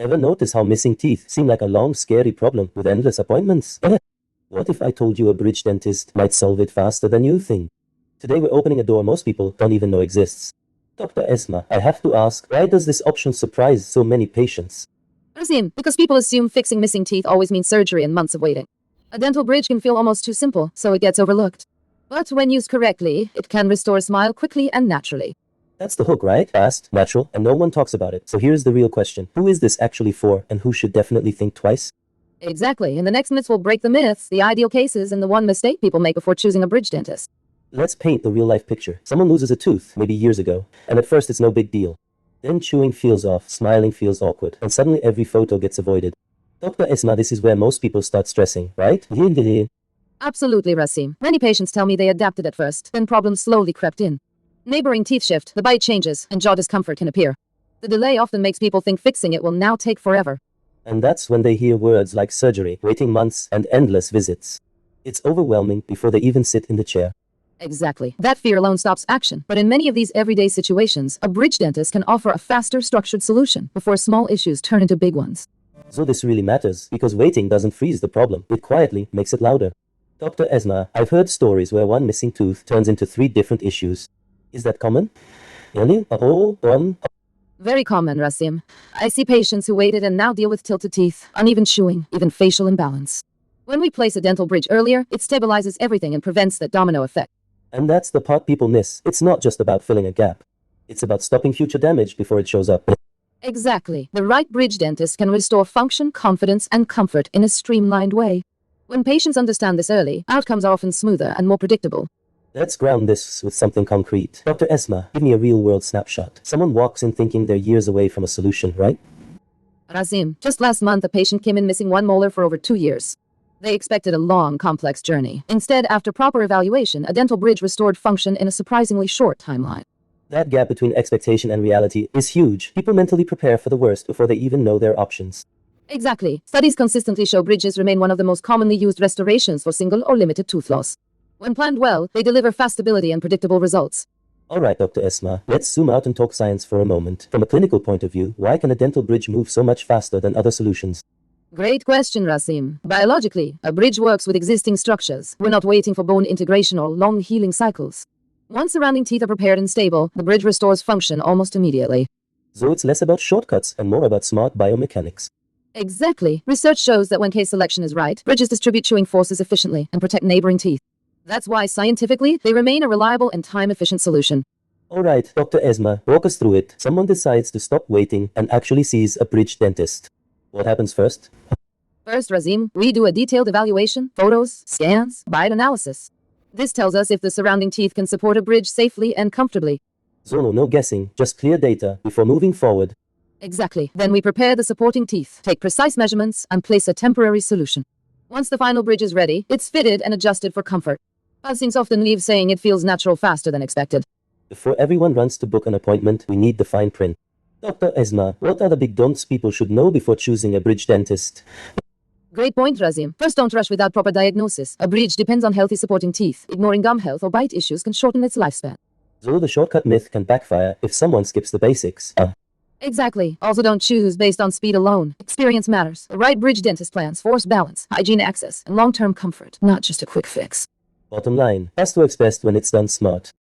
Ever notice how missing teeth seem like a long, scary problem with endless appointments? What if I told you a bridge dentist might solve it faster than you think? Today we're opening a door most people don't even know exists. Dr. Esma, I have to ask, why does this option surprise so many patients? Rasim, because people assume fixing missing teeth always means surgery and months of waiting. A dental bridge can feel almost too simple, so it gets overlooked. But when used correctly, it can restore a smile quickly and naturally. That's the hook, right? Fast, natural, and no one talks about it. So here's the real question. Who is this actually for, and who should definitely think twice? Exactly. In the next minutes, we'll break the myths, the ideal cases, and the one mistake people make before choosing a bridge dentist. Let's paint the real-life picture. Someone loses a tooth, maybe years ago, and at first it's no big deal. Then chewing feels off, smiling feels awkward, and suddenly every photo gets avoided. Dr. Esma, this is where most people start stressing, right? Absolutely, Rasim. Many patients tell me they adapted at first, then problems slowly crept in. Neighboring teeth shift, the bite changes, and jaw discomfort can appear. The delay often makes people think fixing it will now take forever. And that's when they hear words like surgery, waiting months, and endless visits. It's overwhelming before they even sit in the chair. Exactly. That fear alone stops action. But in many of these everyday situations, a bridge dentist can offer a faster, structured solution before small issues turn into big ones. So this really matters, because waiting doesn't freeze the problem, it quietly makes it louder. Dr. Esma, I've heard stories where one missing tooth turns into 3 different issues. Is that common? Really? Very common, Rasim. I see patients who waited and now deal with tilted teeth, uneven chewing, even facial imbalance. When we place a dental bridge earlier, it stabilizes everything and prevents that domino effect. And that's the part people miss. It's not just about filling a gap. It's about stopping future damage before it shows up. Exactly. The right bridge dentist can restore function, confidence, and comfort in a streamlined way. When patients understand this early, outcomes are often smoother and more predictable. Let's ground this with something concrete. Dr. Esma, give me a real-world snapshot. Someone walks in thinking they're years away from a solution, right? Rasim, just last month a patient came in missing one molar for over 2 years. They expected a long, complex journey. Instead, after proper evaluation, a dental bridge restored function in a surprisingly short timeline. That gap between expectation and reality is huge. People mentally prepare for the worst before they even know their options. Exactly. Studies consistently show bridges remain one of the most commonly used restorations for single or limited tooth loss. When planned well, they deliver fast stability and predictable results. Alright, Dr. Esma, let's zoom out and talk science for a moment. From a clinical point of view, why can a dental bridge move so much faster than other solutions? Great question, Rasim. Biologically, a bridge works with existing structures. We're not waiting for bone integration or long healing cycles. Once surrounding teeth are prepared and stable, the bridge restores function almost immediately. So it's less about shortcuts and more about smart biomechanics. Exactly. Research shows that when case selection is right, bridges distribute chewing forces efficiently and protect neighboring teeth. That's why, scientifically, they remain a reliable and time-efficient solution. Alright, Dr. Esma, walk us through it. Someone decides to stop waiting and actually sees a bridge dentist. What happens first? First, Rasim, we do a detailed evaluation, photos, scans, bite analysis. This tells us if the surrounding teeth can support a bridge safely and comfortably. So no guessing, just clear data before moving forward. Exactly. Then we prepare the supporting teeth, take precise measurements, and place a temporary solution. Once the final bridge is ready, it's fitted and adjusted for comfort. Patients often leave saying it feels natural faster than expected. Before everyone runs to book an appointment, we need the fine print. Dr. Esma, what are the big don'ts people should know before choosing a bridge dentist? Great point, Rasim. First, don't rush without proper diagnosis. A bridge depends on healthy supporting teeth. Ignoring gum health or bite issues can shorten its lifespan. So the shortcut myth can backfire if someone skips the basics. Exactly. Also, don't choose based on speed alone. Experience matters. The right bridge dentist plans force balance, hygiene access, and long-term comfort, not just a quick fix. Bottom line, fast works best when it's done smart.